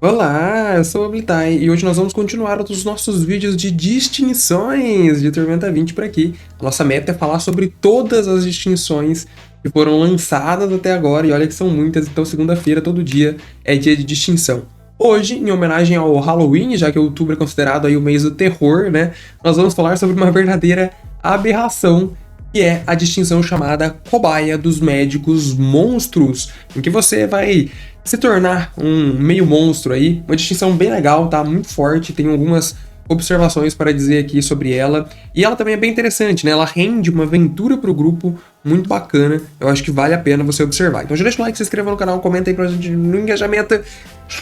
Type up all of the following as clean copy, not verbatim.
Olá, eu sou o Ablitai e hoje nós vamos continuar os nossos vídeos de distinções de Tormenta 20 por aqui. A nossa meta é falar sobre todas as distinções que foram lançadas até agora, e olha que são muitas, então segunda-feira, todo dia, é dia de distinção. Hoje, em homenagem ao Halloween, já que outubro é considerado aí o mês do terror, né, nós vamos falar sobre uma verdadeira aberração, que é a distinção chamada Cobaia dos Médicos Monstros, em que você vai se tornar um meio monstro aí. Uma distinção bem legal, tá? Muito forte, tem algumas observações para dizer aqui sobre ela. E ela também é bem interessante, né? Ela rende uma aventura pro grupo muito bacana. Eu acho que vale a pena você observar. Então já deixa o like, se inscreva no canal, comenta aí pra gente no engajamento,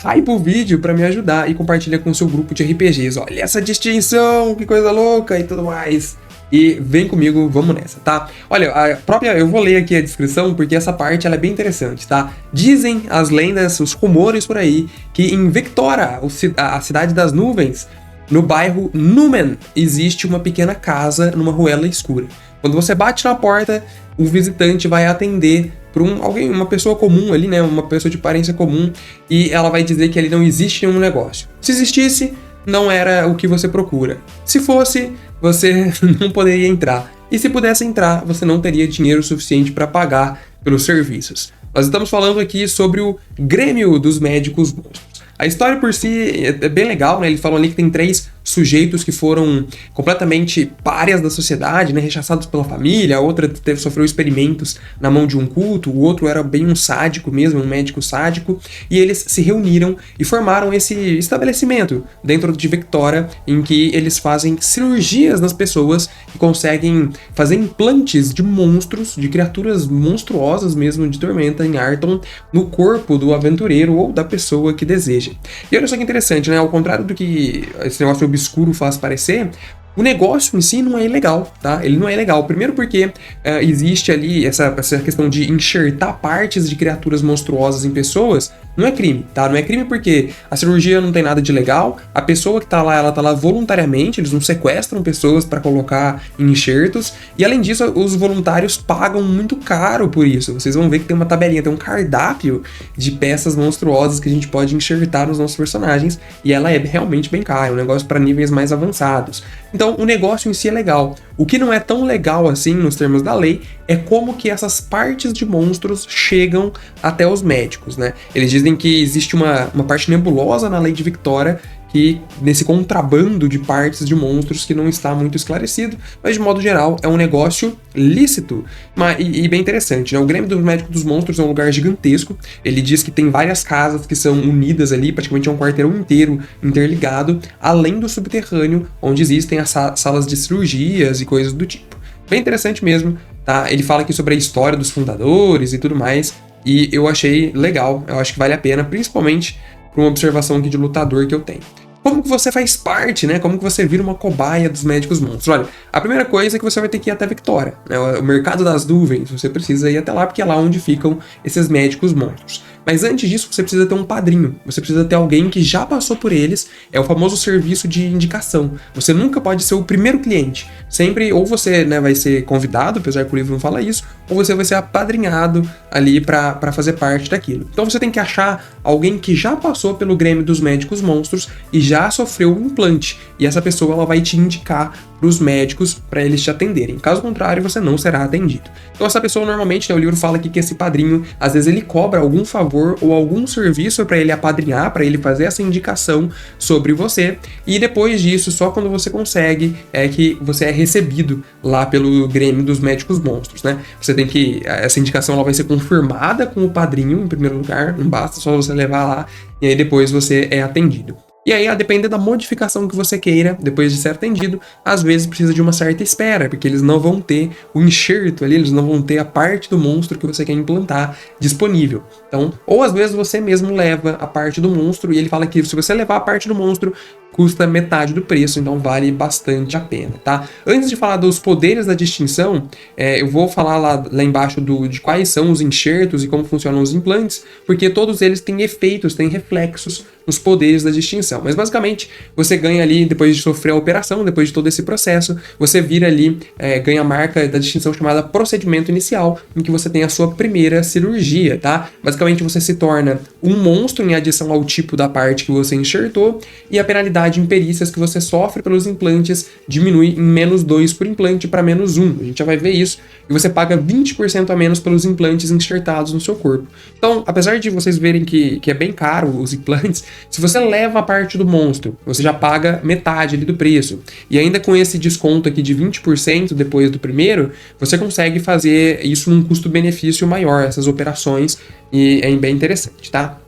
hype o vídeo pra me ajudar e compartilha com o seu grupo de RPGs. Olha essa distinção, que coisa louca e tudo mais. E vem comigo, vamos nessa, tá? Olha, eu vou ler aqui a descrição porque essa parte ela é bem interessante, tá? Dizem as lendas, os rumores por aí, que em Victora, a cidade das nuvens, no bairro Numen, existe uma pequena casa numa ruela escura. Quando você bate na porta, o visitante vai atender por uma pessoa comum ali, né? Uma pessoa de aparência comum, e ela vai dizer que ali não existe nenhum negócio. Se existisse, não era o que você procura. Se fosse, você não poderia entrar. E se pudesse entrar, você não teria dinheiro suficiente para pagar pelos serviços. Nós estamos falando aqui sobre o Grêmio dos Médicos Monstros. A história por si é bem legal, né? Eles falam ali que tem 3 sujeitos que foram completamente párias da sociedade, né? Rechaçados pela família, a outra sofreu experimentos na mão de um culto, o outro era bem um sádico mesmo, um médico sádico, e eles se reuniram e formaram esse estabelecimento dentro de Victora, em que eles fazem cirurgias nas pessoas e conseguem fazer implantes de monstros, de criaturas monstruosas mesmo de Tormenta em Arton, no corpo do aventureiro ou da pessoa que deseja. E olha só que interessante, né? Ao contrário do que esse negócio obscuro faz parecer, o negócio em si não é ilegal, tá? Ele não é ilegal. Primeiro porque existe ali essa questão de enxertar partes de criaturas monstruosas em pessoas, não é crime, tá? Não é crime porque a cirurgia não tem nada de legal, a pessoa que tá lá, ela tá lá voluntariamente, eles não sequestram pessoas para colocar em enxertos, e além disso, os voluntários pagam muito caro por isso. Vocês vão ver que tem uma tabelinha, tem um cardápio de peças monstruosas que a gente pode enxertar nos nossos personagens, e ela é realmente bem cara, é um negócio para níveis mais avançados. Então, o negócio em si é legal. O que não é tão legal assim, nos termos da lei, é como que essas partes de monstros chegam até os médicos, né? Eles dizem que existe uma parte nebulosa na lei de Victora, que nesse contrabando de partes de monstros que não está muito esclarecido, mas de modo geral é um negócio lícito e bem interessante, né? O Grêmio dos Médicos dos Monstros é um lugar gigantesco, ele diz que tem várias casas que são unidas ali, praticamente é um quarteirão inteiro interligado, além do subterrâneo, onde existem as salas de cirurgias e coisas do tipo. Bem interessante mesmo, tá? Ele fala aqui sobre a história dos fundadores e tudo mais, e eu achei legal, eu acho que vale a pena, principalmente por uma observação aqui de lutador que eu tenho. Como que você faz parte, né? Como que você vira uma cobaia dos médicos monstros? Olha, a primeira coisa é que você vai ter que ir até Victora, né? O mercado das nuvens, você precisa ir até lá, porque é lá onde ficam esses médicos monstros. Mas antes disso, você precisa ter um padrinho, você precisa ter alguém que já passou por eles, é o famoso serviço de indicação. Você nunca pode ser o primeiro cliente, sempre ou você, né, vai ser convidado, apesar que o livro não fala isso, ou você vai ser apadrinhado ali para fazer parte daquilo. Então você tem que achar alguém que já passou pelo Grêmio dos Médicos Monstros e já sofreu um implante, e essa pessoa ela vai te indicar para os médicos para eles te atenderem. Caso contrário, você não será atendido. Então essa pessoa normalmente, né, o livro fala aqui que esse padrinho, às vezes ele cobra algum favor ou algum serviço para ele apadrinhar, para ele fazer essa indicação sobre você, e depois disso, só quando você consegue, é que você é recebido lá pelo Grêmio dos Médicos Monstros, né? Você tem que, essa indicação ela vai ser confirmada com o padrinho em primeiro lugar, não basta só você levar lá, e aí depois você é atendido. E aí, a depender da modificação que você queira, depois de ser atendido, às vezes precisa de uma certa espera, porque eles não vão ter o enxerto ali, eles não vão ter a parte do monstro que você quer implantar disponível. Então, ou às vezes você mesmo leva a parte do monstro, e ele fala que se você levar a parte do monstro, custa metade do preço, então vale bastante a pena, tá? Antes de falar dos poderes da distinção, eu vou falar lá embaixo de quais são os enxertos e como funcionam os implantes, porque todos eles têm efeitos, têm reflexos nos poderes da distinção. Mas basicamente, você ganha ali, depois de sofrer a operação, depois de todo esse processo, você vira ali, ganha a marca da distinção chamada procedimento inicial, em que você tem a sua primeira cirurgia, tá? Basicamente, você se torna um monstro em adição ao tipo da parte que você enxertou, e a penalidade em perícias que você sofre pelos implantes diminui em -2 por implante para -1. A gente já vai ver isso. E você paga 20% a menos pelos implantes enxertados no seu corpo. Então, apesar de vocês verem que é bem caro os implantes, se você leva a parte do monstro, você já paga metade ali do preço. E ainda com esse desconto aqui de 20% depois do primeiro, você consegue fazer isso num custo-benefício maior, essas operações, e é bem interessante, tá?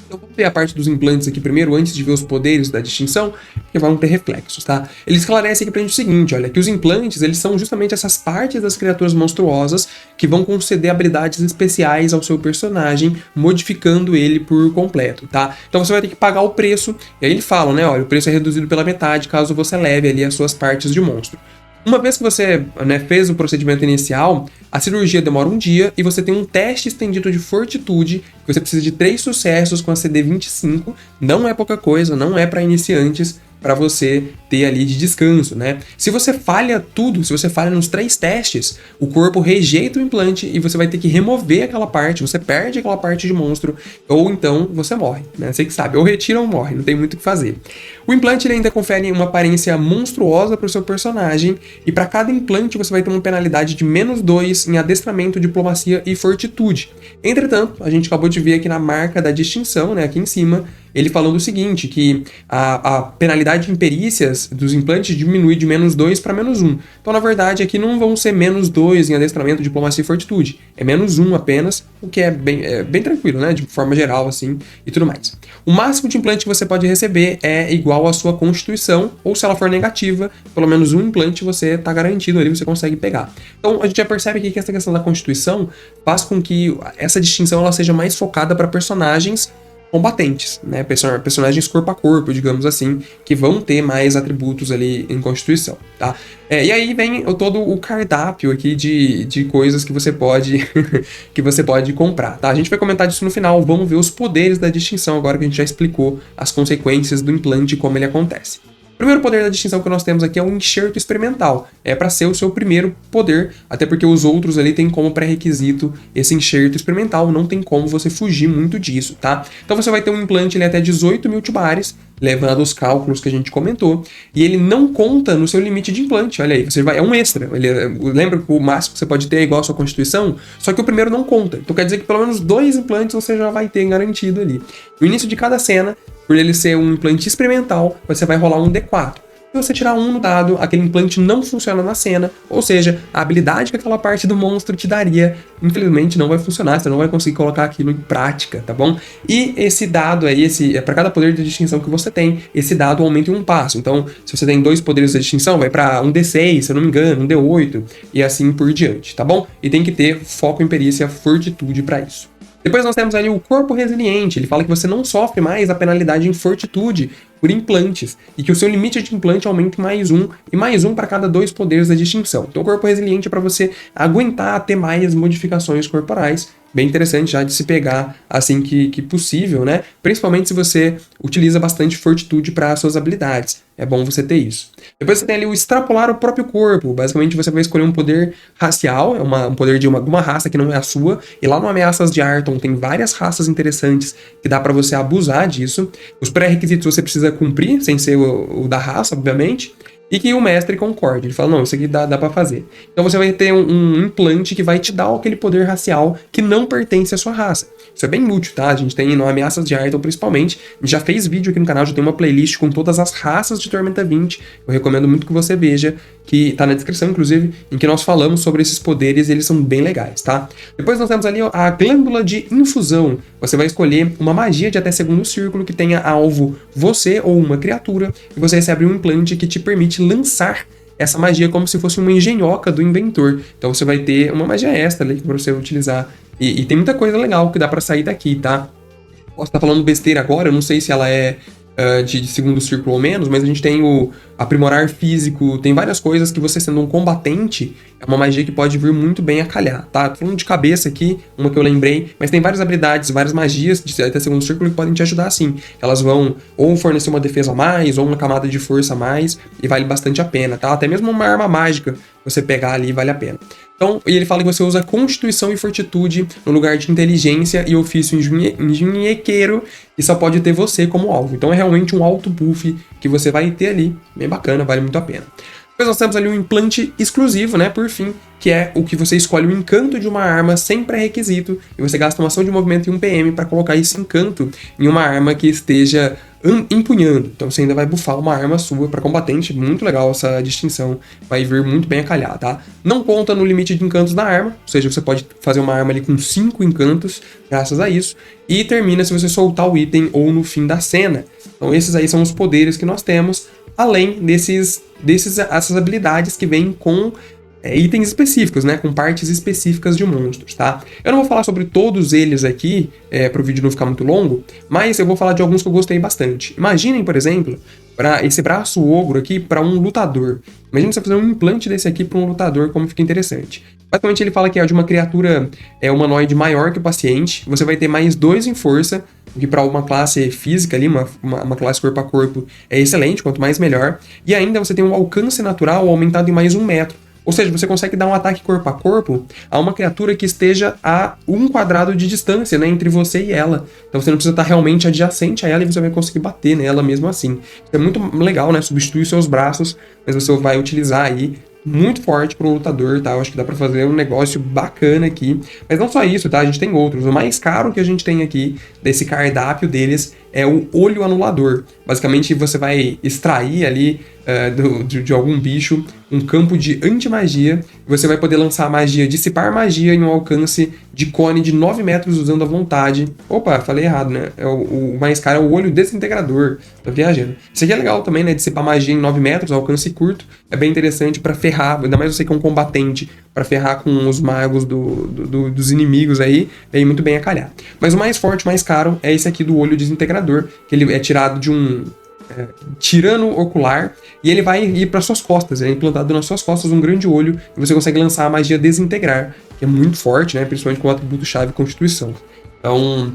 Então vamos ver a parte dos implantes aqui primeiro, antes de ver os poderes da distinção, que vão ter reflexos, tá? Ele esclarece aqui pra gente o seguinte, olha, que os implantes, eles são justamente essas partes das criaturas monstruosas que vão conceder habilidades especiais ao seu personagem, modificando ele por completo, tá? Então você vai ter que pagar o preço, e aí ele fala, né, olha, o preço é reduzido pela metade caso você leve ali as suas partes de monstro. Uma vez que você, né, fez o procedimento inicial, a cirurgia demora um dia e você tem um teste estendido de fortitude, que você precisa de 3 sucessos com a CD 25, não é pouca coisa, não é para iniciantes, para você ter ali de descanso, né? Se você falha tudo, se você falha nos 3 testes, o corpo rejeita o implante e você vai ter que remover aquela parte, você perde aquela parte de monstro, ou então você morre, né? Você que sabe, ou retira ou morre, não tem muito o que fazer. O implante ele ainda confere uma aparência monstruosa para o seu personagem, e para cada implante você vai ter uma penalidade de -2 em adestramento, diplomacia e fortitude. Entretanto, a gente acabou de ver aqui na marca da distinção, né, aqui em cima, ele falando o seguinte, que a penalidade em perícias dos implantes diminui de -2 para -1. Então, na verdade, aqui não vão ser -2 em adestramento, diplomacia e fortitude. É -1 apenas, o que é bem tranquilo, né? De forma geral, assim, e tudo mais. O máximo de implante que você pode receber é igual à sua constituição, ou se ela for negativa, pelo menos um implante você está garantido ali, você consegue pegar. Então, a gente já percebe aqui que essa questão da constituição faz com que essa distinção ela seja mais focada para personagens combatentes, né? Personagens corpo a corpo, digamos assim, que vão ter mais atributos ali em Constituição, tá? E aí vem todo o cardápio aqui de coisas que você pode que você pode comprar, tá? A gente vai comentar disso no final, vamos ver os poderes da distinção agora que a gente já explicou as consequências do implante e como ele acontece. O primeiro poder da distinção que nós temos aqui é o enxerto experimental. É para ser o seu primeiro poder, até porque os outros ali tem como pré-requisito esse enxerto experimental, não tem como você fugir muito disso, tá? Então você vai ter um implante até 18.000 tubares, levando os cálculos que a gente comentou, e ele não conta no seu limite de implante, olha aí, é um extra. Lembra que o máximo que você pode ter é igual à sua constituição, só que o primeiro não conta. Então quer dizer que pelo menos 2 implantes você já vai ter garantido ali. No início de cada cena, por ele ser um implante experimental, você vai rolar um D4. Se você tirar um no dado, aquele implante não funciona na cena, ou seja, a habilidade que aquela parte do monstro te daria, infelizmente não vai funcionar, você não vai conseguir colocar aquilo em prática, tá bom? E esse dado aí, para cada poder de distinção que você tem, esse dado aumenta em um passo. Então, se você tem 2 poderes de distinção, vai para um D6, se eu não me engano, um D8, e assim por diante, tá bom? E tem que ter foco em perícia, fortitude para isso. Depois nós temos ali o corpo resiliente, ele fala que você não sofre mais a penalidade em fortitude por implantes, e que o seu limite de implante aumenta em +1, e +1 para cada 2 poderes da distinção. Então o corpo resiliente é para você aguentar ter mais modificações corporais, bem interessante já de se pegar assim que possível, né? Principalmente se você utiliza bastante fortitude para suas habilidades. É bom você ter isso. Depois você tem ali o extrapolar o próprio corpo. Basicamente você vai escolher um poder racial, um poder de alguma raça que não é a sua. E lá no Ameaças de Arton tem várias raças interessantes que dá para você abusar disso. Os pré-requisitos você precisa cumprir, sem ser o da raça, obviamente. E que o mestre concorde. Ele fala, não, isso aqui dá pra fazer. Então você vai ter um implante que vai te dar aquele poder racial que não pertence à sua raça. Isso é bem útil, tá? A gente tem no Ameaças de Arton principalmente. A gente já fez vídeo aqui no canal, já tem uma playlist com todas as raças de Tormenta 20. Eu recomendo muito que você veja, que tá na descrição, inclusive, em que nós falamos sobre esses poderes e eles são bem legais, tá? Depois nós temos ali a glândula de infusão. Você vai escolher uma magia de até segundo círculo que tenha alvo você ou uma criatura, e você recebe um implante que te permite lançar essa magia como se fosse uma engenhoca do inventor. Então você vai ter uma magia extra ali para você utilizar. E tem muita coisa legal que dá para sair daqui, tá? Posso estar falando besteira agora, eu não sei se ela é de segundo círculo ou menos, mas a gente tem o aprimorar físico, tem várias coisas que você sendo um combatente, é uma magia que pode vir muito bem a calhar, tá? Tô falando de cabeça aqui, uma que eu lembrei, mas tem várias habilidades, várias magias de até segundo círculo que podem te ajudar sim. Elas vão ou fornecer uma defesa a mais, ou uma camada de força a mais, e vale bastante a pena, tá? Até mesmo uma arma mágica, você pegar ali, vale a pena. Então, e ele fala que você usa Constituição e Fortitude no lugar de Inteligência e Ofício Engenhequeiro, e só pode ter você como alvo. Então é realmente um alto buff que você vai ter ali, bem bacana, vale muito a pena. Depois nós temos ali um implante exclusivo, né, por fim, que é o que você escolhe o encanto de uma arma sem pré-requisito, e você gasta uma ação de movimento e um PM para colocar esse encanto em uma arma que esteja empunhando. Então você ainda vai buffar uma arma sua para combatente, muito legal essa distinção, vai vir muito bem a calhar, tá? Não conta no limite de encantos da arma, ou seja, você pode fazer uma arma ali com 5 encantos, graças a isso, e termina se você soltar o item ou no fim da cena. Então esses aí são os poderes que nós temos, além essas habilidades que vêm com itens específicos, né, com partes específicas de monstros, tá? Eu não vou falar sobre todos eles aqui, para o vídeo não ficar muito longo, mas eu vou falar de alguns que eu gostei bastante. Imaginem, por exemplo, para esse braço ogro aqui para um lutador. Imagina você fazer um implante desse aqui para um lutador, como fica interessante. Basicamente ele fala que é de uma criatura humanoide maior que o paciente, você vai ter mais 2 em força, o que para uma classe física ali, uma classe corpo a corpo, é excelente, quanto mais melhor. E ainda você tem um alcance natural aumentado em mais 1 metro. Ou seja, você consegue dar um ataque corpo a corpo a uma criatura que esteja a 1 quadrado de distância, né, entre você e ela. Então você não precisa estar realmente adjacente a ela e você vai conseguir bater nela mesmo assim. Isso é muito legal, né? Substitui os seus braços, mas você vai utilizar aí muito forte para um lutador, tá? Eu acho que dá para fazer um negócio bacana aqui. Mas não só isso, tá? A gente tem outros. O mais caro que a gente tem aqui, desse cardápio deles, é o olho anulador. Basicamente, você vai extrair ali de algum bicho um campo de anti-magia. Você vai poder lançar a magia Dissipar Magia em um alcance de cone de 9 metros usando à vontade. Opa, falei errado, né? O mais caro é o olho desintegrador. Tô viajando. Isso aqui é legal também, né? Dissipar magia em 9 metros, alcance curto. É bem interessante pra ferrar, ainda mais você que é um combatente, pra ferrar com os magos dos inimigos aí, vem muito bem a calhar. Mas o mais forte, mais caro, é esse aqui do olho desintegrador, que ele é tirado de um tirano ocular, e ele vai ir para suas costas, é implantado nas suas costas um grande olho, e você consegue lançar a magia Desintegrar, que é muito forte, né, principalmente com o atributo-chave Constituição. Então,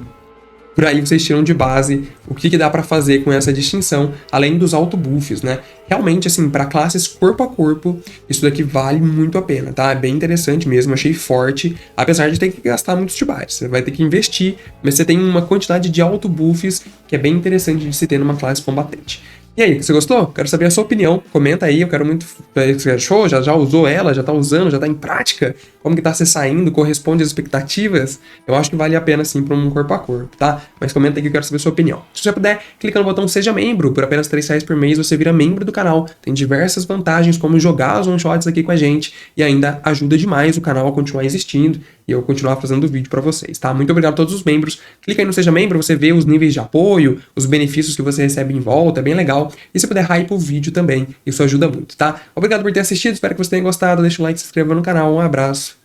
por aí vocês tiram de base o que dá pra fazer com essa distinção, além dos auto-buffs, né? Realmente, assim, pra classes corpo a corpo, isso daqui vale muito a pena, tá? É bem interessante mesmo, achei forte, apesar de ter que gastar muitos tibares. Você vai ter que investir, mas você tem uma quantidade de auto-buffs que é bem interessante de se ter numa classe combatente. E aí, você gostou? Quero saber a sua opinião. Comenta aí, eu quero muito ver o que você achou. Já usou ela? Já tá usando? Já tá em prática? Como que tá se saindo? Corresponde às expectativas? Eu acho que vale a pena sim para um corpo a corpo, tá? Mas comenta aí que eu quero saber a sua opinião. Se você puder, clica no botão Seja Membro. Por apenas R$3 por mês você vira membro do canal. Tem diversas vantagens, como jogar os one-shots aqui com a gente. E ainda ajuda demais o canal a continuar existindo e eu continuar fazendo vídeo para vocês, tá? Muito obrigado a todos os membros. Clica aí no Seja Membro, você vê os níveis de apoio, os benefícios que você recebe em volta, é bem legal. E se puder, hype o vídeo também, isso ajuda muito, tá? Obrigado por ter assistido, espero que você tenha gostado. Deixa o like, se inscreva no canal, um abraço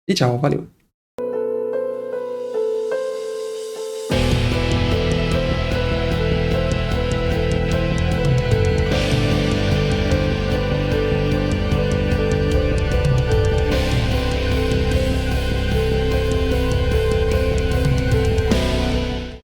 e tchau, valeu!